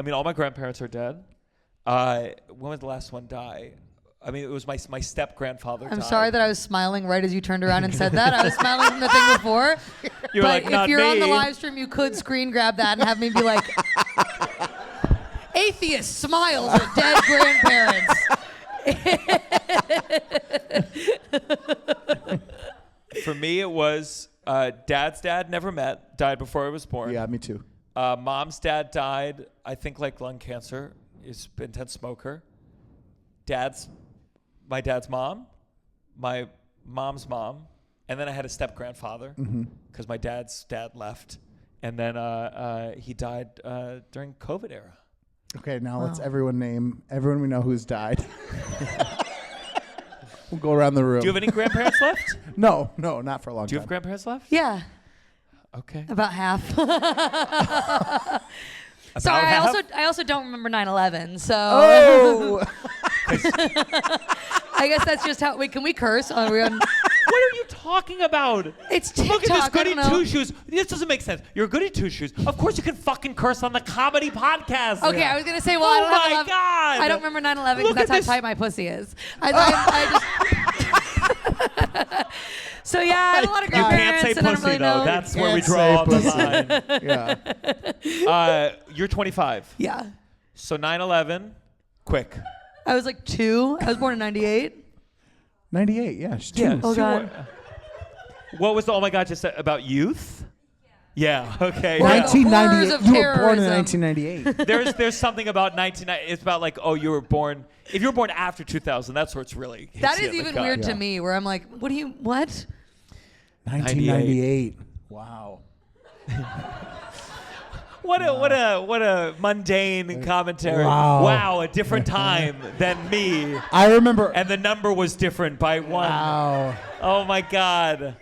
I mean, all my grandparents are dead. When was the last one die? I mean, it was my step-grandfather died. I'm sorry that I was smiling right as you turned around and said that. I was smiling from the thing before. You were but like, not if you're me. on the live stream, you could screen grab that and have me be like, atheist smiles at dead grandparents. For me, it was Dad's dad, never met, died before I was born. Yeah, me too. Mom's dad died, I think like lung cancer. He's an intense smoker. My dad's mom, my mom's mom, and then I had a step-grandfather because my dad's dad left. And then he died during COVID era. Okay, now let's everyone we know who's died. We'll go around the room. Do you have any grandparents left? No, not for a long time. Do you have grandparents left? Yeah. Okay. About half. Sorry, I also don't remember 9/11, so. Oh! I guess that's just how. Wait, can we curse? Are we on? What are you talking about? It's TikTok. Look at this goody two shoes. This doesn't make sense. You're goody two shoes. Of course you can fucking curse on the comedy podcast. Okay, I was gonna say, well, Oh I don't my have God. I don't remember 9/11 because Look that's at how this. tight my pussy is. I just. So yeah, I have a lot of You can't grandparents, say and I don't pussy really though. know. That's where we Can't draw say the pussy. line. You're 25. Yeah, So 9/11, quick. I was like 2. I was born in 98. 98, yeah. She's two. Oh, God. What was the oh my God just said about youth? Yeah. Okay. Well, yeah. 1998. Horrors of You were born in terrorism. 1998. There's something about 1990. It's about like, oh, you were born. If you were born after 2000, that's where it's really. hits That you is in the even gut. weird Yeah. to me, where I'm like, what? 1998. Wow. What a mundane commentary. Wow. A different time than me. I remember. And the number was different by 1. Wow. Oh my God.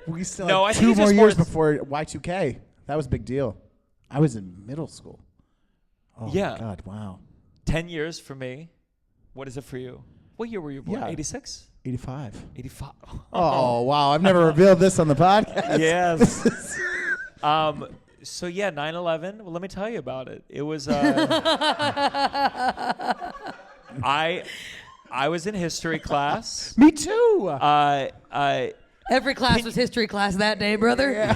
We still No, had I think 2 it's more just years more- before Y2K. That was a big deal. I was in middle school. Oh Yeah. my God, wow. 10 years for me. What is it for you? What year were you born? Yeah. 86? 85. 85. Oh, wow. I've never revealed this on the podcast. Yes. So yeah, 9/11. Well, let me tell you about it. It was. I was in history class. Me too. Every class was history class that day, brother. Yeah.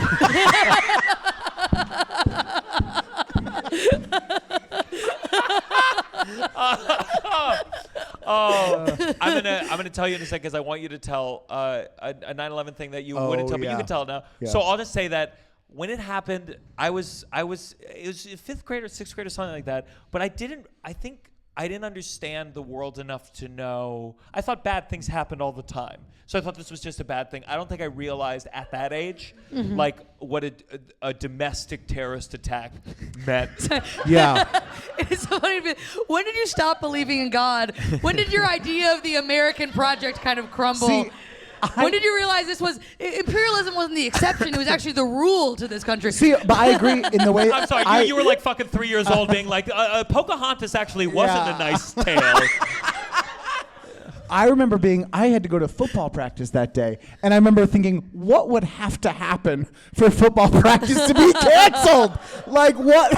I'm gonna tell you in a second because I want you to tell a 9/11 thing that you wouldn't tell, but you yeah. can tell it now. Yeah. So I'll just say that when it happened, it was 5th grade or 6th grade or something like that. But I didn't understand the world enough to know. I thought bad things happened all the time. So I thought this was just a bad thing. I don't think I realized at that age, like what a domestic terrorist attack meant. Yeah. It's so funny. When did you stop believing in God? When did your idea of the American project kind of crumble? See, when did you realize this was imperialism wasn't the exception? It was actually the rule to this country. See, but I agree in the way. I'm sorry, you were like fucking 3 years old being like, Pocahontas actually wasn't a nice tale. I remember I had to go to football practice that day, and I remember thinking, what would have to happen for football practice to be canceled? Like what?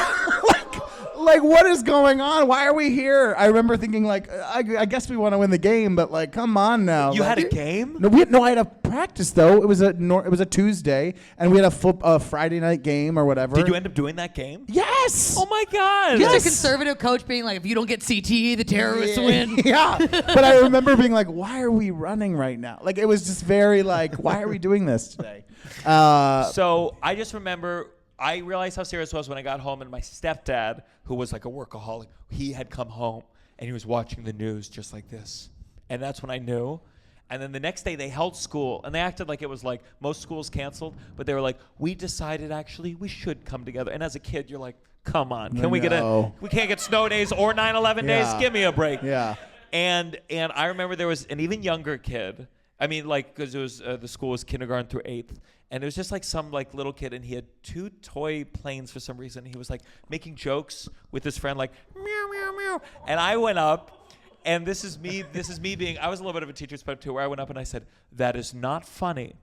Like what is going on? Why are we here? I remember thinking like, I guess we want to win the game, but like, come on now. You like, had a game? No, I had a practice though. It was a Tuesday, and we had a Friday night game or whatever. Did you end up doing that game? Yes. Oh my God. Just a conservative coach being like, if you don't get CTE, the terrorists win. Yeah. But I remember being like, why are we running right now? Like it was just very like, why are we doing this today? So I just remember I realized how serious it was when I got home, and my stepdad, who was like a workaholic, he had come home and he was watching the news just like this. And that's when I knew. And then the next day they held school, and they acted like it was like most schools canceled, but they were like, we decided actually we should come together. And as a kid, you're like, come on, we can't get snow days or 9/11 days? Give me a break. Yeah. And I remember there was an even younger kid. I mean, like, because it was the school was kindergarten through 8th, and it was just like some like little kid, and he had 2 toy planes for some reason. He was like making jokes with his friend, like meow meow meow. And I went up, and this is me being. I was a little bit of a teacher's pet too, where I went up and I said, "That is not funny.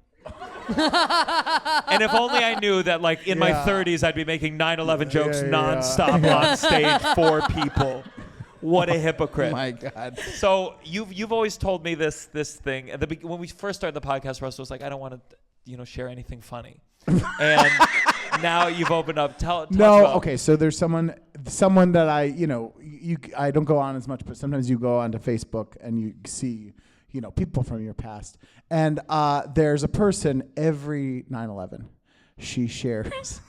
And if only I knew that, like, in my 30s, I'd be making 9/11 jokes nonstop on stage for people. What a hypocrite. Oh my God. So you've always told me this thing. When we first started the podcast, Russell was like, I don't want to, share anything funny. And now you've opened up. Talk about. Okay. So there's someone that I don't go on as much, but sometimes you go onto Facebook and you see, people from your past. And there's a person every 9/11, she shares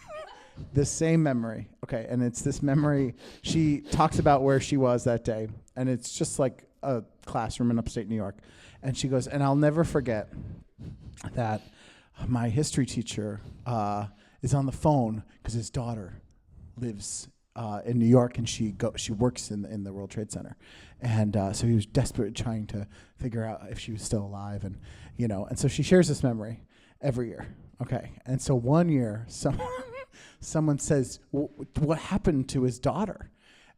the same memory. Okay, and it's this memory. She talks about where she was that day, and it's just like a classroom in upstate New York. And she goes, and I'll never forget that my history teacher is on the phone because his daughter lives in New York, and she works in the World Trade Center, and so he was desperate trying to figure out if she was still alive, and and so she shares this memory every year. Okay, and so one year someone says, what happened to his daughter?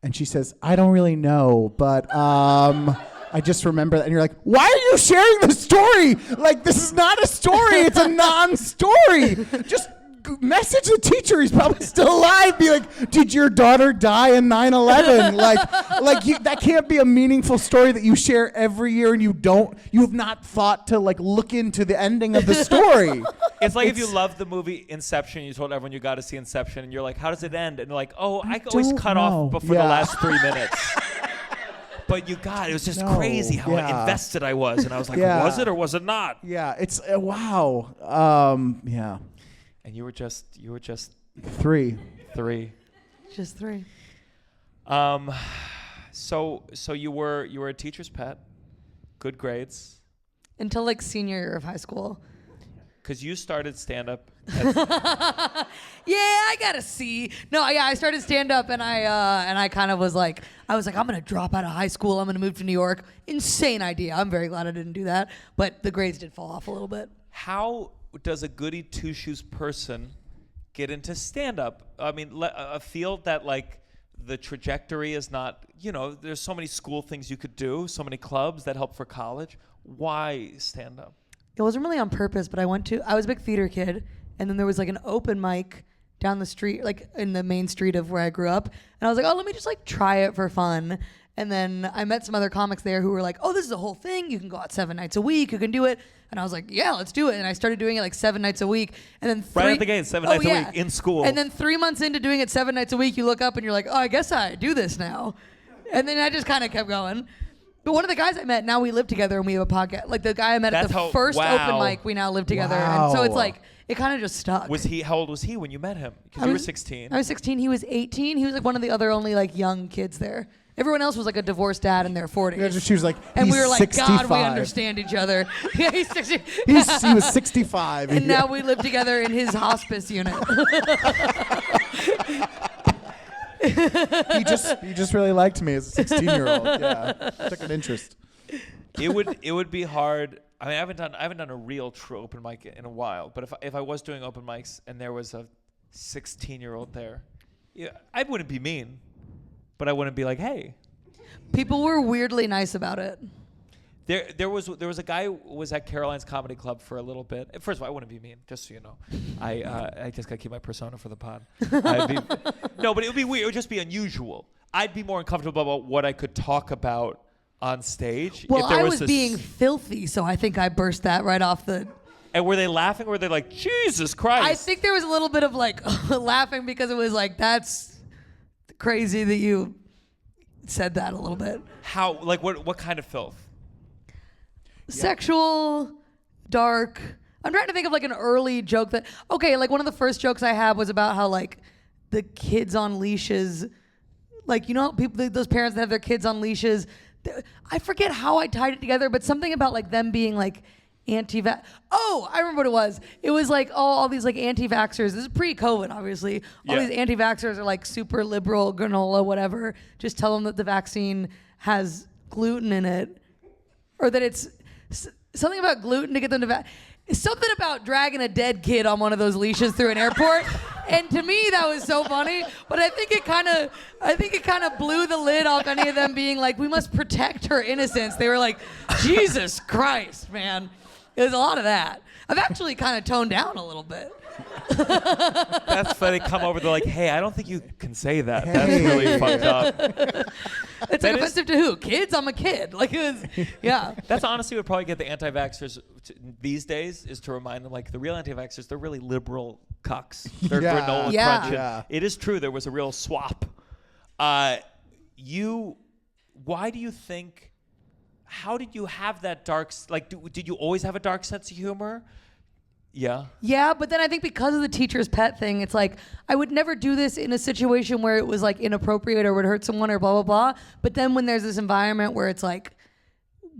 And she says, I don't really know, but I just remember that. And you're like, why are you sharing the story? Like, this is not a story. It's a non-story. Just message the teacher. He's probably still alive. Be like, did your daughter die in 9/11? That can't be a meaningful story that you share every year, and you have not thought to look into the ending of the story. It's like if you love the movie Inception, you told everyone you got to see Inception, and you're like, how does it end? And they're like, oh, I always cut off before the last 3 minutes. But it was just crazy how invested I was. And I was like, was it or was it not? Yeah, it's, wow. Yeah. And you were just 3. Just 3. So you were a teacher's pet, good grades. Until senior year of high school. Because you started stand-up. Yeah, I got a C. No, yeah, I started stand-up, and I kind of was like, I'm gonna drop out of high school. I'm gonna move to New York. Insane idea. I'm very glad I didn't do that, but the grades did fall off a little bit. How does a goody two-shoes person get into stand-up? I mean, a field that the trajectory is not, there's so many school things you could do, so many clubs that help for college. Why stand-up? It wasn't really on purpose, but I was a big theater kid, and then there was an open mic down the street, in the main street of where I grew up, and I was like, oh, let me just try it for fun. And then I met some other comics there who were like, oh, this is a whole thing. You can go out 7 nights a week. You can do it. And I was like, yeah, let's do it. And I started doing it 7 nights a week. And then right at the gate, 7 nights a week in school. And then 3 months into doing it 7 nights a week, you look up and you're like, oh, I guess I do this now. And then I just kind of kept going. But one of the guys I met, now we live together and we have a podcast. The guy I met at the first open mic, we now live together. Wow. And so it's it kind of just stuck. How old was he when you met him? Because you were 16. I was 16. He was 18. He was one of the other only young kids there. Everyone else was a divorced dad in their 40s. Yeah, she was and we were 65. God, we understand each other. Yeah, he's 60. He was 65. And now we live together in his hospice unit. He just really liked me as a 16-year-old. Yeah, took an interest. It would be hard. I mean, I haven't done a real true open mic in a while. But if I was doing open mics and there was a 16-year-old there, I wouldn't be mean. But I wouldn't be like, hey. People were weirdly nice about it. There was a guy who was at Caroline's Comedy Club for a little bit. First of all, I wouldn't be mean, just so you know. I just gotta keep my persona for the pod. No, but it would be weird. It would just be unusual. I'd be more uncomfortable about what I could talk about on stage. Well, I was being filthy, so I think I burst that right off the. And were they laughing, or were they like, Jesus Christ? I think there was a little bit of laughing because it was that's crazy that you said that a little bit. How? What kind of filth? Sexual, dark. I'm trying to think of an early joke that. Okay, one of the first jokes I had was about how the kids on leashes, people, those parents that have their kids on leashes. I forget how I tied it together, but something about them being anti-vax. Oh, I remember what it was. It was all these anti-vaxxers. This is pre-COVID, obviously. All these anti-vaxxers are super liberal, granola, whatever. Just tell them that the vaccine has gluten in it, or that it's something about gluten to get them to something about dragging a dead kid on one of those leashes through an airport. And to me, that was so funny. But I think it kind of blew the lid off any of them being we must protect her innocence. They were like, Jesus Christ, man. It was a lot of that. I've actually kind of toned down a little bit. That's funny. They come over, they're like, hey, I don't think you can say that. Hey. That's really fucked up. It's like offensive to who? Kids? I'm a kid. Like, it was, yeah. That's honestly what probably get the anti-vaxxers these days, is to remind them, like, the real anti-vaxxers, they're really liberal cucks. They're granola Yeah. crunching. Yeah. It is true. There was a real swap. Why do you think, how did you have that dark, did you always have a dark sense of humor? Yeah. Yeah, but then I think because of the teacher's pet thing, it's like I would never do this in a situation where it was like inappropriate or would hurt someone or blah, blah, blah. But then when there's this environment where it's like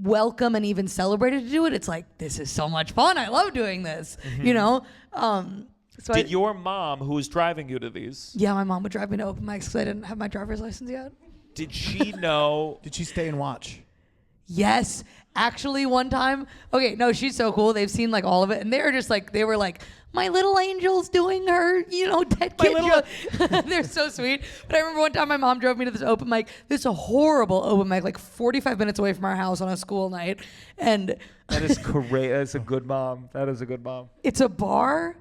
welcome and even celebrated to do it, it's like, this is so much fun. I love doing this, you know? So Did your mom, who was driving you to these, yeah, my mom would drive me to open mics because I didn't have my driver's license yet. did she know? Did she stay and watch? Yes. Actually, one time, okay, no, she's so cool. They've seen like all of it, and they were like, my little angel's doing her, dead kid joke. They're so sweet. But I remember one time my mom drove me to this open mic. This is a horrible open mic, like 45 minutes away from our house on a school night. And That is great. That's a good mom. That is a good mom. it's a bar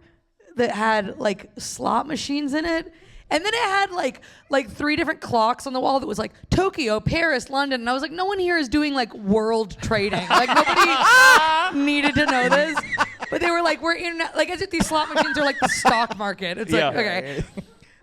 that had like slot machines in it. And then it had like 3 different clocks on the wall that was like Tokyo, Paris, London. And I was like, no one here is doing like world trading. Like nobody needed to know this. But they were like, we're in, like as if these slot machines are like the stock market. It's like, okay.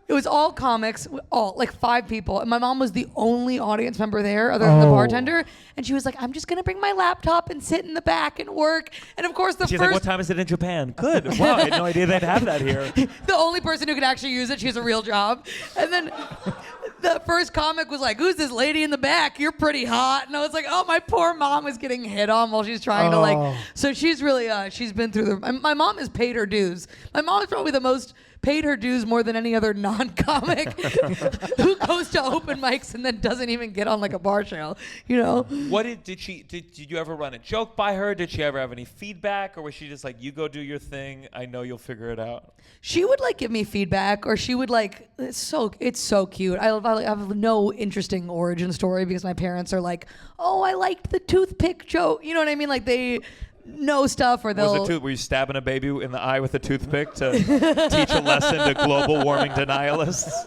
It was all comics, all like 5 people. And my mom was the only audience member there other than the bartender. And she was like, I'm just going to bring my laptop and sit in the back and work. And of course She's like, what time is it in Japan? Good. Wow, I had no idea they'd have that here. the only person who could actually use it, she has a real job. And then the first comic was like, who's this lady in the back? You're pretty hot. And I was like, oh, my poor mom is getting hit on while she's trying to like. So she's really, she's been through my mom has paid her dues. My mom is probably the most paid her dues more than any other non-comic who goes to open mics and then doesn't even get on like a bar show, What did you ever run a joke by her? Did she ever have any feedback, or was she just like, you go do your thing, I know you'll figure it out? She would like give me feedback, or she would like, it's so cute. I have no interesting origin story because my parents are like, oh, I liked the toothpick joke. You know what I mean? Like they know stuff, or they'll. Were you stabbing a baby in the eye with a toothpick to teach a lesson to global warming denialists?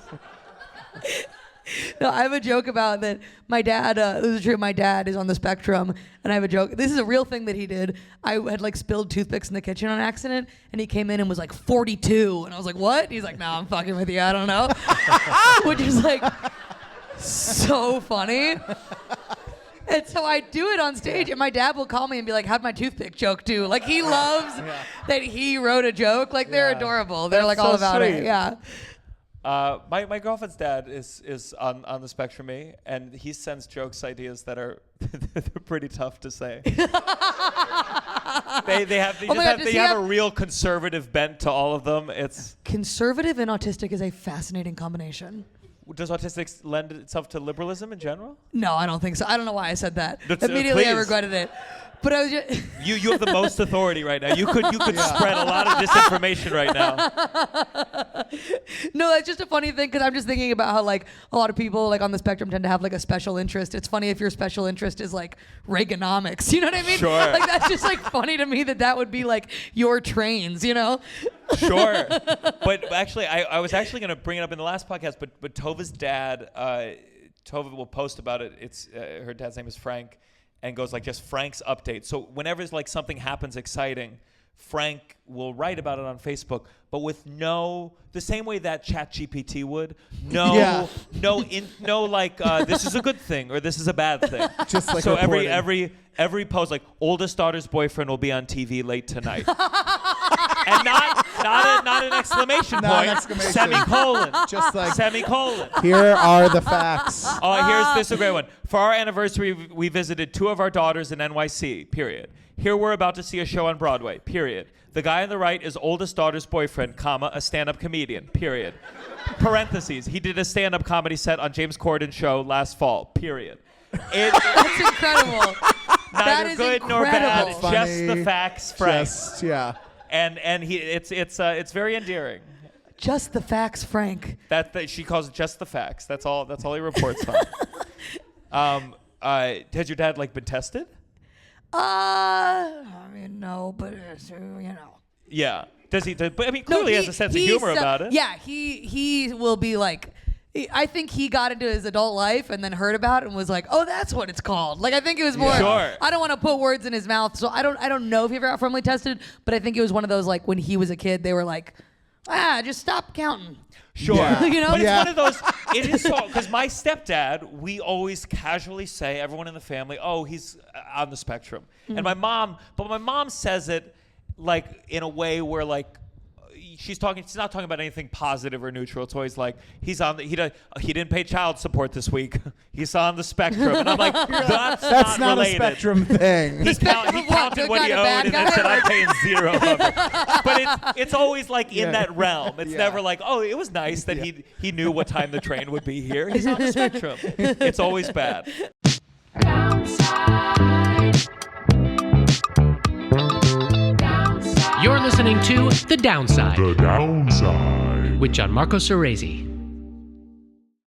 No, I have a joke about that. My dad, this is true. My dad is on the spectrum, and I have a joke. This is a real thing that he did. I had like spilled toothpicks in the kitchen on accident, and he came in and was like 42, and I was like, "What?" And he's like, "No, I'm fucking with you. I don't know," which is like so funny. And so I do it on stage, and my dad will call me and be like, how'd my toothpick joke do? Like, he loves that he wrote a joke. Like, they're adorable. They're That's like all so about sweet. it. Yeah. My girlfriend's dad is on the spectrum, and he sends jokes ideas that are they're pretty tough to say. They have a real conservative bent to all of them. It's Conservative and autistic is a fascinating combination. Does autistic lend itself to liberalism in general? No, I don't think so. I don't know why I said that. please. Immediately I regretted it. But I was just You have the most authority right now. You could spread a lot of disinformation right now. No, that's just a funny thing because I'm just thinking about how like a lot of people like on the spectrum tend to have like a special interest. It's funny if your special interest is like Reaganomics. You know what I mean? Sure. Like that's just like funny to me that would be like your trains. Sure. But actually, I was actually going to bring it up in the last podcast, but Tova's dad, Tova will post about it. It's her dad's name is Frank, and goes like just Frank's update. So whenever like something happens exciting, Frank will write about it on Facebook, but with the same way that ChatGPT would, this is a good thing or this is a bad thing. Just like so reporting. every post like oldest daughter's boyfriend will be on TV late tonight. And not an exclamation Not point. an exclamation. Semicolon. Just like Semicolon. here are the facts. Here's a great one. For our anniversary, we visited 2 of our daughters in NYC, period. Here we're about to see a show on Broadway, period. The guy on the right is oldest daughter's boyfriend, comma, a stand-up comedian, period. Parentheses, he did a stand-up comedy set on James Corden show last fall, period. That's incredible. Neither good nor bad, Funny. just the facts, Frank. Just, yeah. And it's very endearing. Just the facts, Frank. That she calls it just the facts. That's all he reports on. Has your dad like been tested? I mean, no, but you know. Yeah. Does he? But I mean, clearly has a sense of humor about it. Yeah, he will be like. I think he got into his adult life and then heard about it and was like, "Oh, that's what it's called." Like I think it was more. Sure. I don't want to put words in his mouth, so I don't know if he ever got formally tested, but I think it was one of those like when he was a kid, they were like, just stop counting. Sure. Yeah. You know? But it's one of those, it is so, because my stepdad, we always casually say, everyone in the family, oh, he's on the spectrum. And my mom says it like in a way where like, she's not talking about anything positive or neutral. It's always like, he didn't pay child support this week. He's on the spectrum. And I'm like, that's not related. a spectrum thing. He counted what he owed and then said, I'm paying zero of it. But it's always like in that realm. It's never like, oh, it was nice that he knew what time the train would be here. He's on the spectrum. It's always bad. You're listening to The Downside. The Downside. With Gianmarco Soresi.